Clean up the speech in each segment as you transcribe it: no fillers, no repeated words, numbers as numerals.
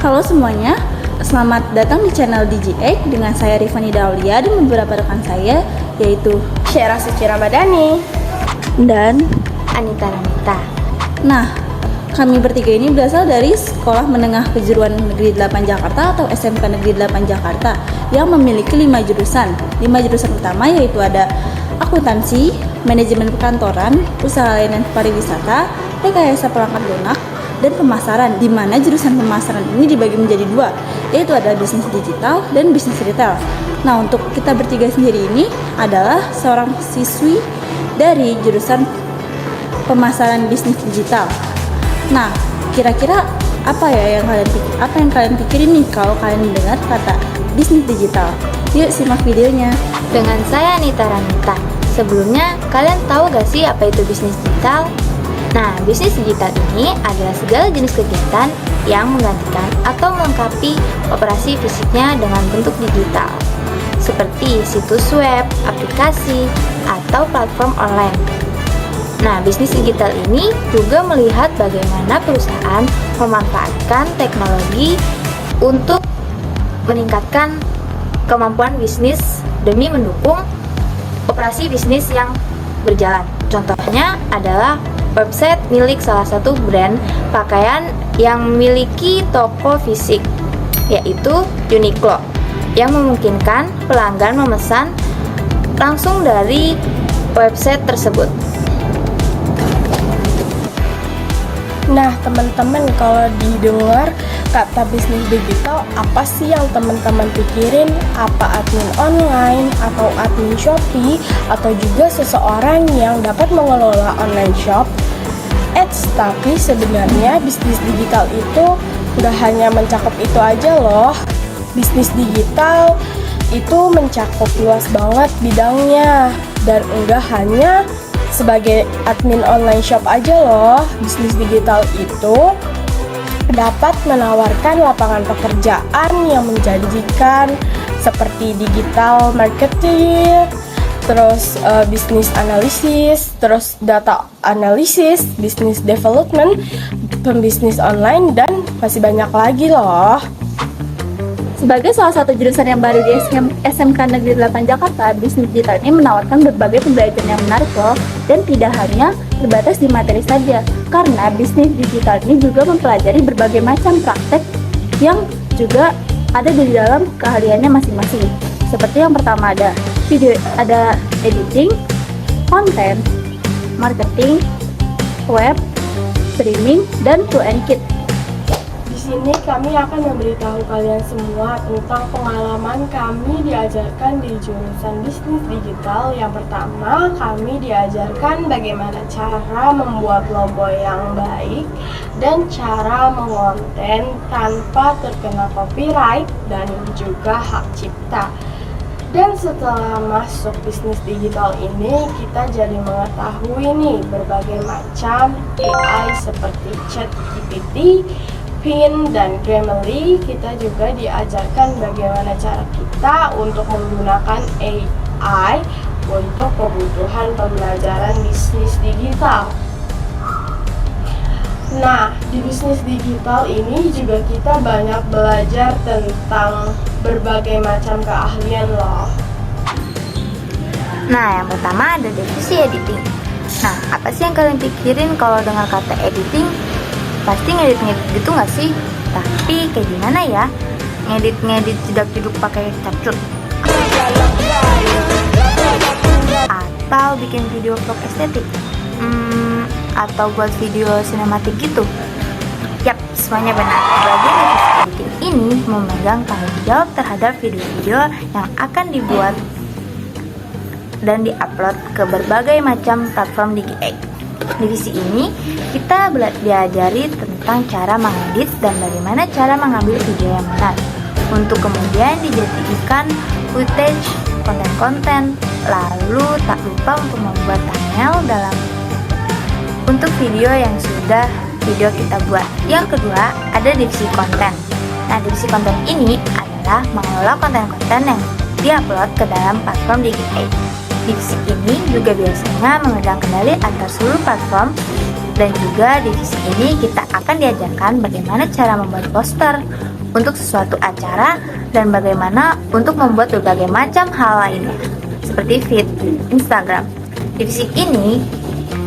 Halo semuanya, selamat datang di channel DigiX dengan saya Rifani Daulia dan beberapa rekan saya, yaitu Syera Suci Ramadhani dan Anita Ramita. Nah, kami bertiga ini berasal dari Sekolah Menengah Kejuruan Negeri 8 Jakarta atau SMK Negeri 8 Jakarta yang memiliki 5 jurusan. 5 jurusan utama yaitu ada akuntansi, manajemen perkantoran, usaha layanan pariwisata, rekayasa perangkat lunak, dan pemasaran, di mana jurusan pemasaran ini dibagi menjadi dua, yaitu ada bisnis digital dan bisnis retail. Nah, untuk kita bertiga sendiri ini adalah seorang siswi dari jurusan pemasaran bisnis digital. Nah, kira-kira apa yang kalian pikirin nih kalau kalian mendengar kata bisnis digital? Yuk simak videonya. Dengan saya Anita Ramita. Sebelumnya, kalian tahu gak sih apa itu bisnis digital? Nah, bisnis digital ini adalah segala jenis kegiatan yang menggantikan atau melengkapi operasi fisiknya dengan bentuk digital, seperti situs web, aplikasi, atau platform online. Nah, bisnis digital ini juga melihat bagaimana perusahaan memanfaatkan teknologi untuk meningkatkan kemampuan bisnis demi mendukung operasi bisnis yang berjalan. Contohnya adalah website milik salah satu brand pakaian yang memiliki toko fisik, yaitu Uniqlo, yang memungkinkan pelanggan memesan langsung dari website tersebut. Nah teman-teman, kalau didengar kata bisnis digital, apa sih yang teman-teman pikirin? Apa admin online atau admin Shopee atau juga seseorang yang dapat mengelola online shop? Tapi sebenarnya bisnis digital itu udah hanya mencakup itu aja loh. Bisnis digital itu mencakup luas banget bidangnya, dan enggak hanya sebagai admin online shop aja loh. Bisnis digital itu dapat menawarkan lapangan pekerjaan yang menjanjikan seperti digital marketing, terus bisnis analisis, terus data analisis, bisnis development, pembisnis online, dan masih banyak lagi loh. Sebagai salah satu jurusan yang baru di SMK Negeri 8 Jakarta, bisnis digital ini menawarkan berbagai pembelajaran yang menarik loh, dan tidak hanya terbatas di materi saja, karena bisnis digital ini juga mempelajari berbagai macam praktek yang juga ada di dalam keahliannya masing-masing. Seperti yang pertama ada editing, konten, marketing, web, streaming, dan toolkit. Di sini kami akan memberitahu kalian semua tentang pengalaman kami diajarkan di jurusan bisnis digital. Yang pertama, kami diajarkan bagaimana cara membuat logo yang baik dan cara mengonten tanpa terkena copyright dan juga hak cipta. Dan setelah masuk bisnis digital ini, kita jadi mengetahui nih berbagai macam AI seperti ChatGPT, Pin, dan Grammarly. Kita juga diajarkan bagaimana cara kita untuk menggunakan AI untuk kebutuhan pembelajaran bisnis digital. Nah, di bisnis digital ini juga kita banyak belajar tentang berbagai macam keahlian loh. Nah, yang pertama ada divisi editing. Nah, apa sih yang kalian pikirin kalau dengar kata editing? Pasti ngedit-ngedit gitu nggak sih? Tapi kayak gimana ya? Ngedit jedak-jeduk pakai capcut? Atau bikin video vlog estetik? Atau buat video sinematik gitu? Yap, semuanya benar. Bagian divisi editing ini memegang tanggung jawab terhadap video-video yang akan dibuat dan diupload ke berbagai macam platform DigiX. Divisi ini kita diajari tentang cara mengedit dan bagaimana cara mengambil video yang benar untuk kemudian dijadikan footage, konten-konten. Lalu tak lupa untuk membuat thumbnail dalam untuk video yang sudah kita buat. Yang kedua ada divisi konten. Nah, divisi konten ini adalah mengelola konten-konten yang diupload ke dalam platform DigiX. Divisi ini juga biasanya memegang kendali antar seluruh platform Dan juga di divisi ini kita akan diajarkan bagaimana cara membuat poster, untuk sesuatu acara dan bagaimana untuk membuat berbagai macam hal lainnya, seperti feed Instagram. Divisi ini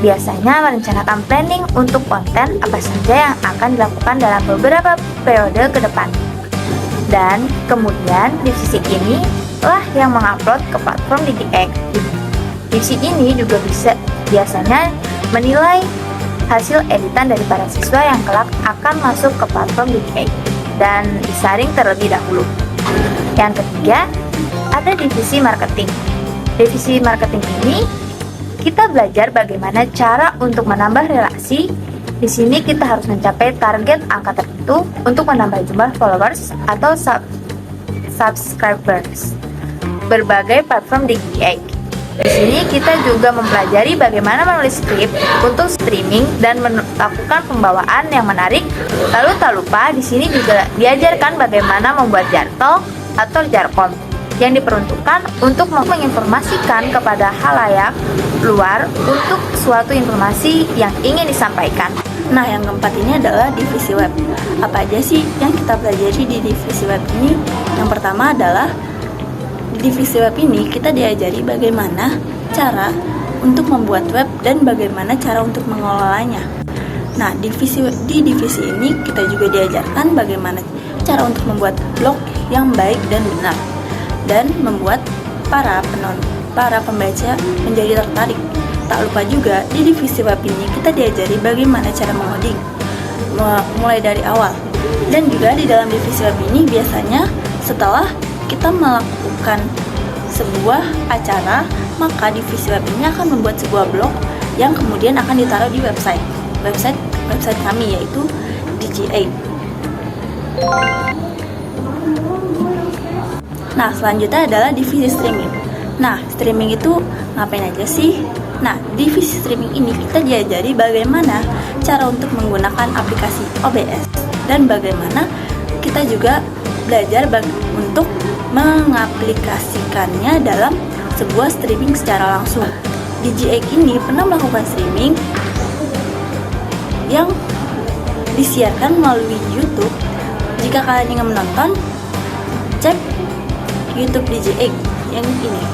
biasanya merencanakan planning untuk konten apa saja yang akan dilakukan dalam beberapa periode ke depan. Dan kemudian divisi ini lah yang mengupload ke platform DigiX. Divisi ini juga biasanya menilai hasil editan dari para siswa yang kelak akan masuk ke platform DigiX dan disaring terlebih dahulu. Yang ketiga, ada divisi marketing. Divisi marketing ini kita belajar bagaimana cara untuk menambah relasi. Di sini kita harus mencapai target angka tertentu untuk menambah jumlah followers atau subscribers berbagai platform DigiX. Di sini kita juga mempelajari bagaimana menulis skrip untuk streaming dan melakukan pembawaan yang menarik. Lalu tak lupa di sini juga diajarkan bagaimana membuat jargon atau jargon yang diperuntukkan untuk menginformasikan kepada halayak luar untuk suatu informasi yang ingin disampaikan. Nah, yang keempat ini adalah divisi web. Apa aja sih yang kita pelajari di divisi web ini? Yang pertama adalah divisi web ini kita diajari bagaimana cara untuk membuat web dan bagaimana cara untuk mengelolanya. Nah, di divisi ini kita juga diajarkan bagaimana cara untuk membuat blog yang baik dan benar dan membuat para pembaca menjadi tertarik. Tak lupa juga di divisi web ini kita diajari bagaimana cara mengoding mulai dari awal. Dan juga di dalam divisi web ini biasanya setelah kita melakukan sebuah acara, maka divisi web ini akan membuat sebuah blog yang kemudian akan ditaruh di website kami, yaitu DigiX. Nah, selanjutnya adalah divisi streaming. Nah, streaming itu ngapain aja sih? Nah, divisi streaming ini kita diajari bagaimana cara untuk menggunakan aplikasi OBS dan bagaimana kita juga belajar untuk mengaplikasikannya dalam sebuah streaming secara langsung. DigiX ini pernah melakukan streaming yang disiarkan melalui YouTube. Jika kalian ingin menonton, cek YouTube DigiX yang ini.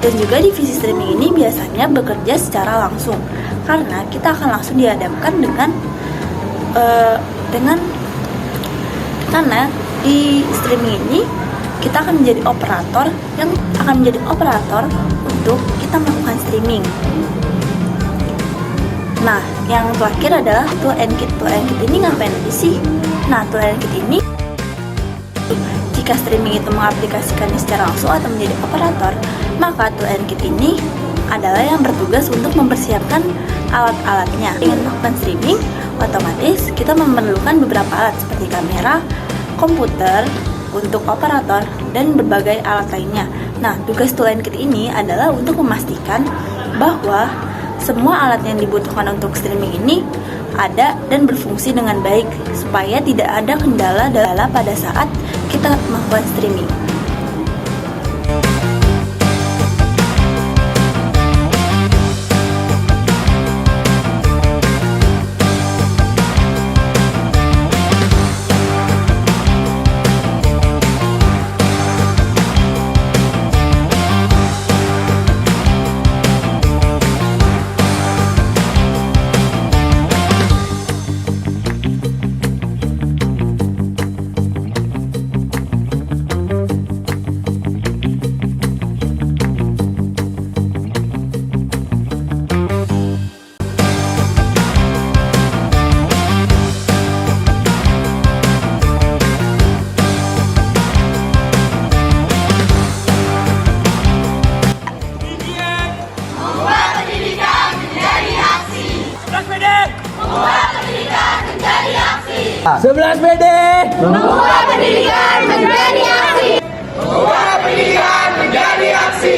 Dan juga divisi streaming ini biasanya bekerja secara langsung karena kita akan langsung dihadapkan karena di streaming ini kita akan menjadi operator untuk kita melakukan streaming. Nah, yang terakhir adalah tool and kit. Tool and kit ini ngapain aja sih? Nah, tool and kit ini jika streaming itu mengaplikasikannya secara langsung atau menjadi operator, maka tool and kit ini adalah yang bertugas untuk mempersiapkan alat-alatnya. Dengan melakukan streaming, otomatis kita memerlukan beberapa alat seperti kamera, komputer untuk operator, dan berbagai alat lainnya. Nah, tugas tool and kit ini adalah untuk memastikan bahwa semua alat yang dibutuhkan untuk streaming ini ada dan berfungsi dengan baik supaya tidak ada kendala pada saat kita melakukan streaming. Sebelas PD Mengubah pendidikan menjadi aksi. Mengubah pendidikan menjadi aksi.